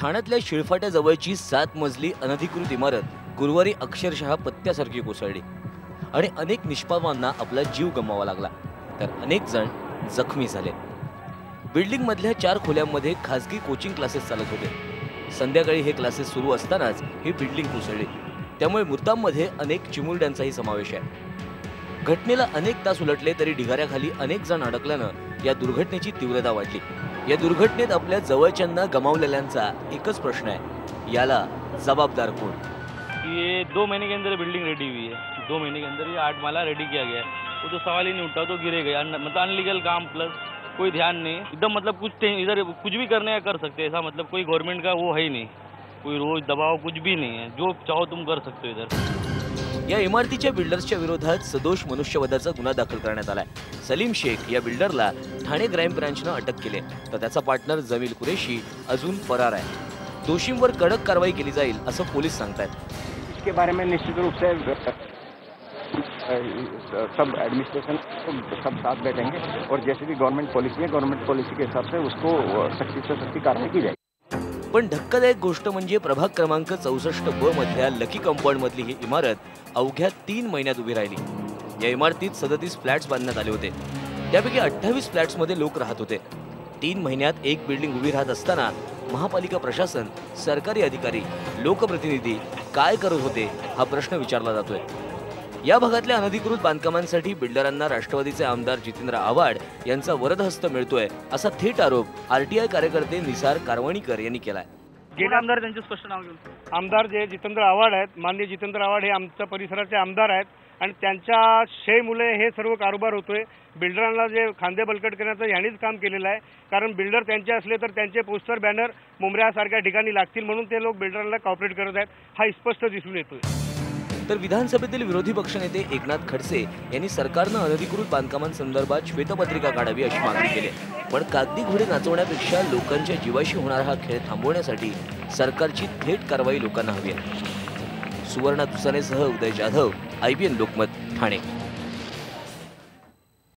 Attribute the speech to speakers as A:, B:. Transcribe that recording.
A: ठाण्यातल्या शिळफाट्याजवळची 7 मजली अनधिकृत इमारत गुरुवारी अक्षरशः पत्त्यासारखी कोसळली आणि अनेक निष्पापांना आपला जीव गमवावा लागला, तर अनेक जण जखमी झाले। बिल्डिंग मधल्या 4 खोल्यांमध्ये खासगी कोचिंग क्लासेस चालत होते। संध्याकाळी हे क्लासेस सुरू असतानाच ही बिल्डिंग कोसळली, त्यामुळे मृतांमध्ये अनेक चिमुरड्यांचाही समावेश आहे। घटनेला अनेक तास उलटले तरी ढिगाऱ्याखाली अनेक जण अडकल्यानं या दुर्घटनेची तीव्रता वाढली। या दुर्घटनेत आपल्या जवळच्यांना गमावलेल्यांचा एकच प्रश्न आहे, याला जबाबदार कोण?
B: ये 2 महीने के अंदर बिल्डिंग रेडी हुई है। 2 महीने के अंदर ये 8 माला रेडी किया गया है। वो तो सवाल ही नहीं उठा, तो गिरे गए। मतलब अनलीगल काम प्लस कोई ध्यान नहीं, एकदम मतलब कुछ इधर कुछ भी करने का कर सकते हैं, ऐसा मतलब कोई गवर्नमेंट का वो है ही नहीं, कोई रोज दबाव कुछ भी नहीं है, जो चाहो तुम कर सकते हो इधर।
A: या इमारतीच्या बिल्डर्सच्या विरोधात सदोष मनुष्यवधाचा गुन्हा दाखल करण्यात आलाय। सलीम शेख या बिल्डरला ठाणे क्राईम ब्रांचनं अटक केली, तर त्याचा पार्टनर जमील कुरेशी अजून फरार आहे। दोषींवर कडक कारवाई केली जाईल असं पोलीस सांगतायत।
C: इसके बारे में निश्चित रूप से सब एडमिनिस्ट्रेशन सब साथ बैठेंगे और जैसे भी गवर्नमेंट पॉलिसी के हिसाब से उसको सख्ती से सख्ती कार्रवाई की जाएगी।
A: पण धक्कादायक गोष्ट म्हणजे प्रभाग क्रमांक 64 ब मधल्या लकी कंपाऊंड मधली ही इमारत अवघ्या 3 महिन्यात उभी राहिली। या इमारतीत 37 फ्लॅट्स बांधण्यात आले होते, त्यापैकी 28 फ्लॅट्स मध्ये लोक राहत होते। 3 महिन्यात एक बिल्डिंग उभी राहत असताना महापालिका प्रशासन, सरकारी अधिकारी, लोकप्रतिनिधी काय करत होते हा प्रश्न विचारला जातोय। या भागातल्या अनधिकृत बांधकामांसाठी बिल्डरांना राष्ट्रवादीचे आमदार जितेंद्र आव्हाड यांचा वरदहस्त मिळतोय असा थेट आरोप आरटीआय कार्यकर्ते निसार कारवणीकर यांनी केलाय।
B: गेले आमदार त्यांचे स्पष्ट नाव घेऊन
D: आमदार जे जितेंद्र आव्हाड आहेत, माननीय जितेंद्र आव्हाड हे आमच्या परिसराचे आमदार आहेत आणि त्यांच्या शेमुळे हे सर्व कारभार होतोय। बिल्डरांना जे खांदे बलकट करण्याचं यांनीच काम केलेलं आहे, कारण बिल्डर त्यांचे असले तर त्यांचे पोस्टर बॅनर मुंबऱ्यासारख्या ठिकाणी लागतील म्हणून ते लोक बिल्डरांना कॉपरेट करत आहेत, हा स्पष्ट दिसून येतोय।
A: तर विधानसभेतील विरोधी पक्षनेते एकनाथ खडसे यांनी सरकारनं अनधिकृत बांधकामांसंदर्भात श्वेतपत्रिका काढावी अशी मागणी केली, पण कागदी घोडे नाचवण्यापेक्षा लोकांच्या जीवाशी होणारा हा खेळ थांबवण्यासाठी सरकारची थेट कारवाई लोकांना हवी आहे। सुवर्णा तुसानेसह उदय जाधव, IBN लोकमत, ठाणे।